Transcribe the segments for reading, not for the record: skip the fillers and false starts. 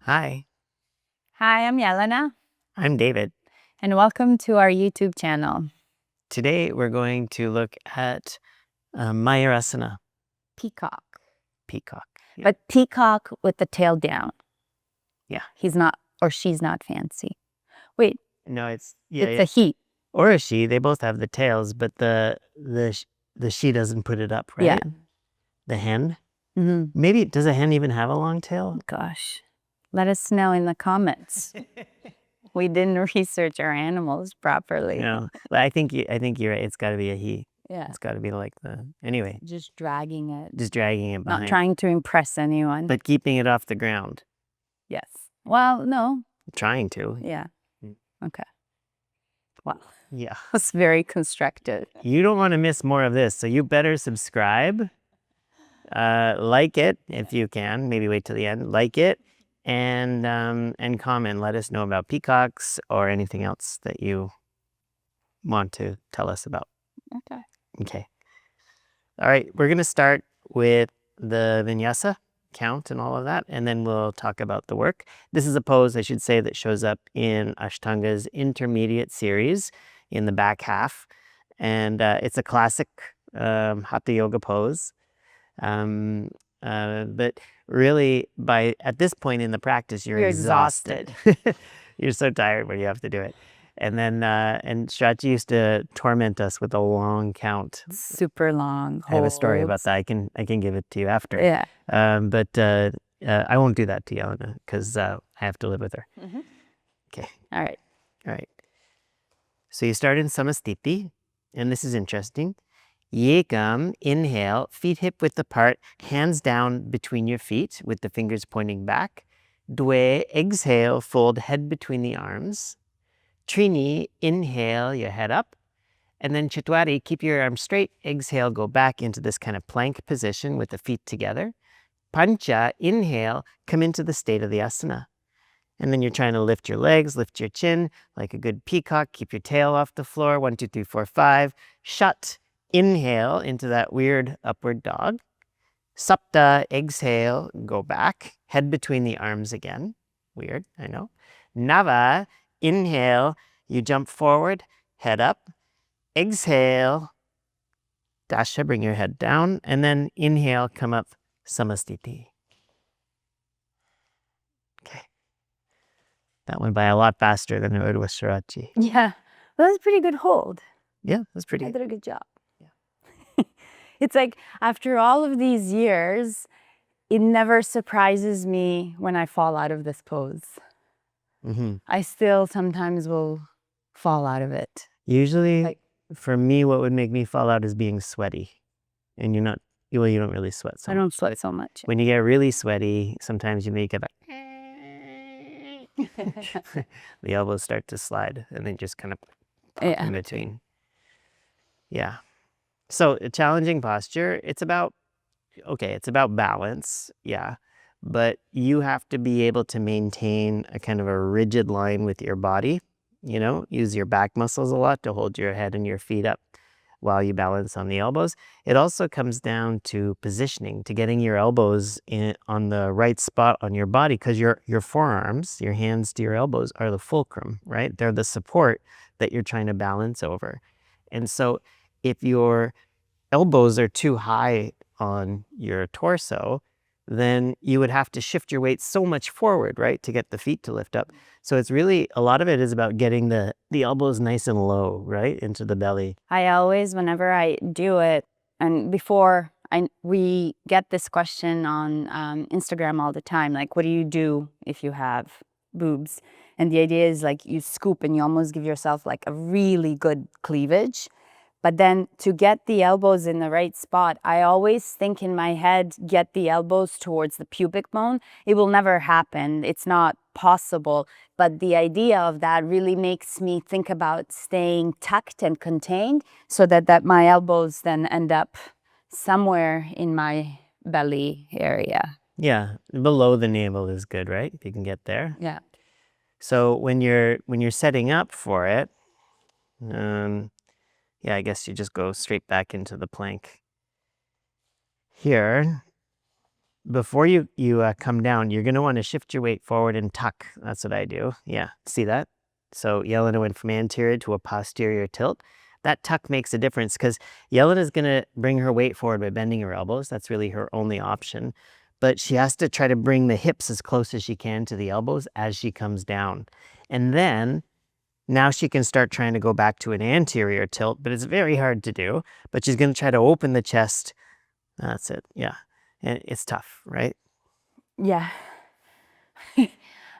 Hi, Hi, I'm Jelena, I'm David. and welcome to our YouTube channel. Today we're going to look at MAYURASANA Peacock. peacock. Yeah. But peacock with the tail down. Yeah. He's not, or she's not fancy. Wait, No, it's it's a he. or a she. They both have the tails, but the she doesn't put it up, right? Yeah. The hen. Mm-hmm. Maybe does a hen even have a long tail? Gosh, let us know in the comments. We didn't research our animals properly. No, but I think you're right. It's got to be a he. Yeah. It's got to be like anyway. Just dragging it. Just dragging it behind. Not trying to impress anyone. But keeping it off the ground. Yes. Well, no. Trying to. Yeah. Okay. Well. Yeah. That's very constructive. You don't want to miss more of this, so you better subscribe. Like it if you can. Maybe wait till the end. Like it and comment. Let us know about peacocks or anything else that you want to tell us about. Okay. Okay. All right. We're gonna start with the vinyasa count and all of that, and then we'll talk about the work. This is a pose, I should say, that shows up in Ashtanga's Intermediate Series in the back half, and it's a classic hatha yoga pose. But really, at this point in the practice, you're exhausted. You're so tired when you have to do it. And then, and Shrachi used to torment us with a long count. Super long. I have a story about that. I can give it to you after. Yeah. But I won't do that to Jelena because I have to live with her. Mm-hmm. Okay. All right. All right. So you start in Samastiti, and this is interesting. Yekam, inhale, feet hip width apart, hands down between your feet with the fingers pointing back. Dwe, exhale, fold head between the arms. Trini, inhale, your head up. And then Chatwari, keep your arms straight. Exhale, go back into this kind of plank position with the feet together. Pancha, inhale, come into the state of the asana. And then you're trying to lift your legs, lift your chin like a good peacock. Keep your tail off the floor. 1, 2, 3, 4, 5. Shut. Inhale into that weird upward dog. Sapta, exhale, go back. Head between the arms again. Weird, I know. Nava, inhale, you jump forward, head up. Exhale, Dasha, bring your head down. And then inhale, come up, Samastiti. Okay. That went by a lot faster than it would with Shrachi. Yeah. Well, that's a pretty good hold. Yeah, that's pretty I good. did a good job. Yeah. It's like after all of these years, it never surprises me when I fall out of this pose. Mm-hmm. I still sometimes will fall out of it. Usually, for me, what would make me fall out is being sweaty. And you don't really sweat so much. I don't sweat so much. When you get really sweaty, sometimes you make it like, the elbows start to slide and then just kind of pop in between. Yeah. So a challenging posture, it's about balance, yeah. But you have to be able to maintain a kind of a rigid line with your body, use your back muscles a lot to hold your head and your feet up while you balance on the elbows. It also comes down to positioning, to getting your elbows on the right spot on your body, because your forearms, your hands to your elbows are the fulcrum, right? They're the support that you're trying to balance over. And so if your elbows are too high on your torso, then you would have to shift your weight so much forward, right, to get the feet to lift up. So it's really, a lot of it is about getting the elbows nice and low, right, into the belly. I always, whenever I do it, and we get this question on Instagram all the time, like, what do you do if you have boobs? And the idea is like you scoop and you almost give yourself like a really good cleavage. But then to get the elbows in the right spot, I always think in my head, get the elbows towards the pubic bone. It will never happen. It's not possible. But the idea of that really makes me think about staying tucked and contained so that my elbows then end up somewhere in my belly area. Yeah, below the navel is good, right? If you can get there. Yeah. So when you're setting up for it, yeah, I guess you just go straight back into the plank here. before you come down, you're going to want to shift your weight forward and tuck. That's what I do. Yeah, see that? So Jelena went from anterior to a posterior tilt. That tuck makes a difference because Jelena is going to bring her weight forward by bending her elbows. That's really her only option. But she has to try to bring the hips as close as she can to the elbows as she comes down. And then now she can start trying to go back to an anterior tilt, but it's very hard to do. But she's going to try to open the chest. That's it. Yeah. And it's tough, right? Yeah.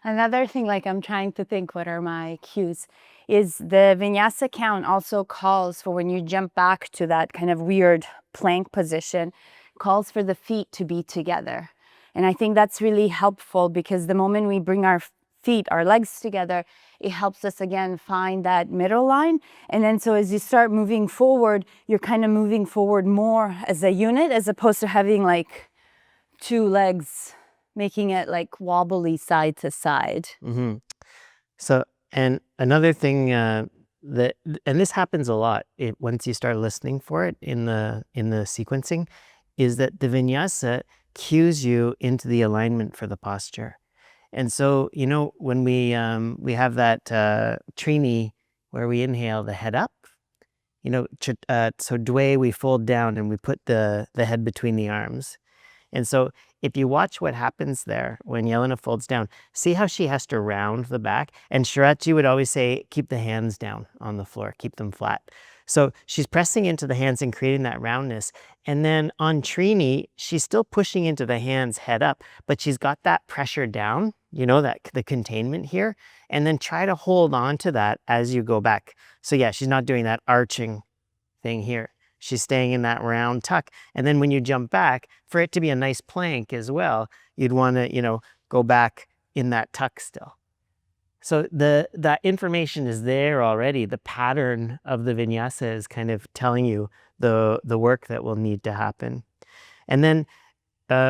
Another thing, like I'm trying to think what are my cues, is the vinyasa count also calls for when you jump back to that kind of weird plank position, calls for the feet to be together. And I think that's really helpful because the moment we bring our feet, our legs together, it helps us again find that middle line. And then so as you start moving forward, you're kind of moving forward more as a unit as opposed to having like two legs making it like wobbly side to side. Mm-hmm. So, and another thing and this happens a lot once you start listening for it in the sequencing, is that the vinyasa cues you into the alignment for the posture. And so, when we have that trini where we inhale the head up, so dway, we fold down and we put the head between the arms. And so if you watch what happens there when Jelena folds down, see how she has to round the back? And Shirachi would always say, keep the hands down on the floor, keep them flat. So she's pressing into the hands and creating that roundness. And then on Trini, she's still pushing into the hands head up, but she's got that pressure down, the containment here. And then try to hold on to that as you go back. So yeah, she's not doing that arching thing here. She's staying in that round tuck. And then when you jump back, for it to be a nice plank as well, you'd want to, go back in that tuck still. So that information is there already. The pattern of the vinyasa is kind of telling you the work that will need to happen. And then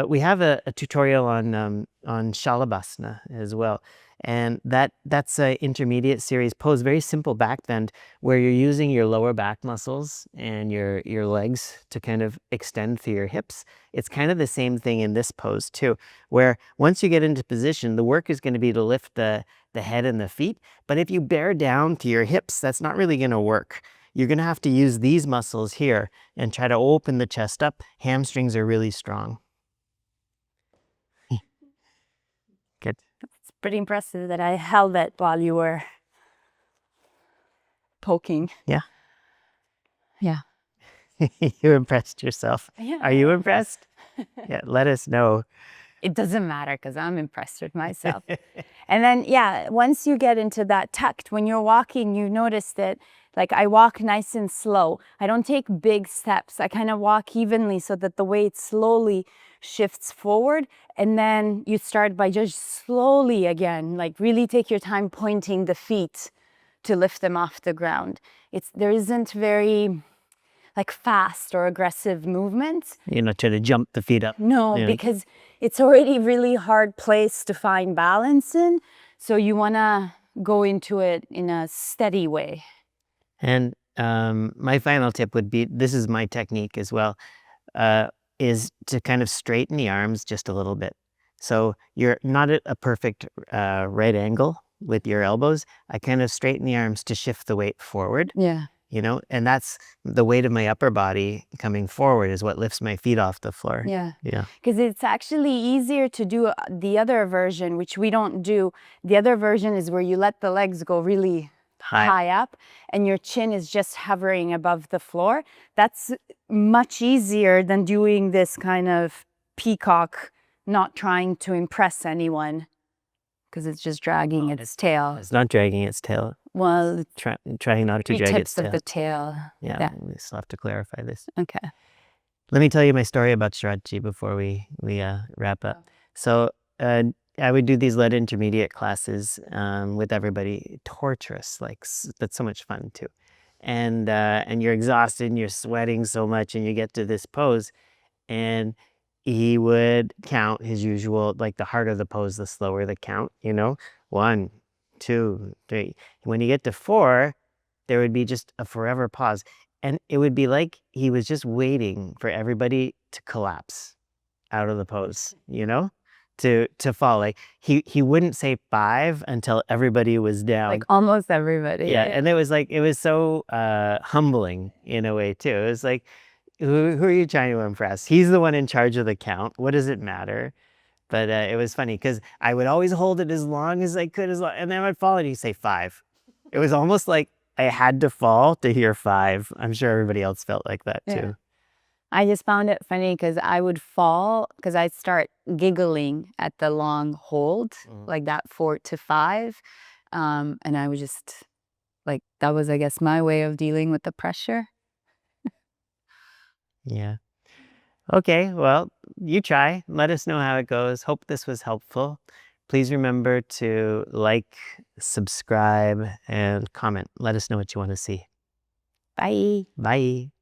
we have a tutorial on Shalabhasana as well. And that's an intermediate series pose, very simple back bend, where you're using your lower back muscles and your legs to kind of extend through your hips. It's kind of the same thing in this pose too, where once you get into position, the work is going to be to lift the head and the feet. But if you bear down to your hips, that's not really going to work. You're going to have to use these muscles here and try to open the chest up. Hamstrings are really strong. Good. It's pretty impressive that I held it while you were poking. Yeah. Yeah. You impressed yourself. Yeah. Are you impressed? Yeah, let us know. It doesn't matter because I'm impressed with myself. And then, yeah, once you get into that tucked, when you're walking, you notice that like I walk nice and slow. I don't take big steps. I kind of walk evenly so that the weight slowly shifts forward. And then you start by just slowly again, like really take your time pointing the feet to lift them off the ground. There isn't very like fast or aggressive movements. You're not trying to jump the feet up. No, because it's already really hard place to find balance in. So you want to go into it in a steady way. And my final tip would be, this is my technique as well, is to kind of straighten the arms just a little bit. So you're not at a perfect right angle with your elbows. I kind of straighten the arms to shift the weight forward. Yeah. And that's the weight of my upper body coming forward is what lifts my feet off the floor. Yeah. Yeah. Because it's actually easier to do the other version, which we don't do. The other version is where you let the legs go really high up and your chin is just hovering above the floor. That's much easier than doing this kind of peacock, not trying to impress anyone because it's just dragging its tail. It's not dragging its tail. Well, trying not to drag its tail. tips of the tail. Yeah, we still have to clarify this. Okay. Let me tell you my story about Shirachi before we wrap up. So I would do these lead intermediate classes with everybody. Torturous, but so much fun too. And you're exhausted and you're sweating so much and you get to this pose and he would count his usual, like the harder the pose, the slower the count, 1, 2, 3. When you get to 4, there would be just a forever pause. And it would be like he was just waiting for everybody to collapse. out of the pose, you know, to fall. Like he wouldn't say 5 until everybody was down. Like almost everybody. Yeah, and it was so humbling in a way too. It was like, who are you trying to impress? He's the one in charge of the count. What does it matter? But it was funny because I would always hold it as long as I could, and then I would fall and he'd say 5. It was almost like I had to fall to hear 5. I'm sure everybody else felt like that too. Yeah. I just found it funny because I would fall because I'd start giggling at the long hold, like that 4 to 5. And I would just, like, that was, I guess, my way of dealing with the pressure. Yeah. Okay, well, you try. Let us know how it goes. Hope this was helpful. Please remember to like, subscribe, and comment. Let us know what you want to see. Bye. Bye.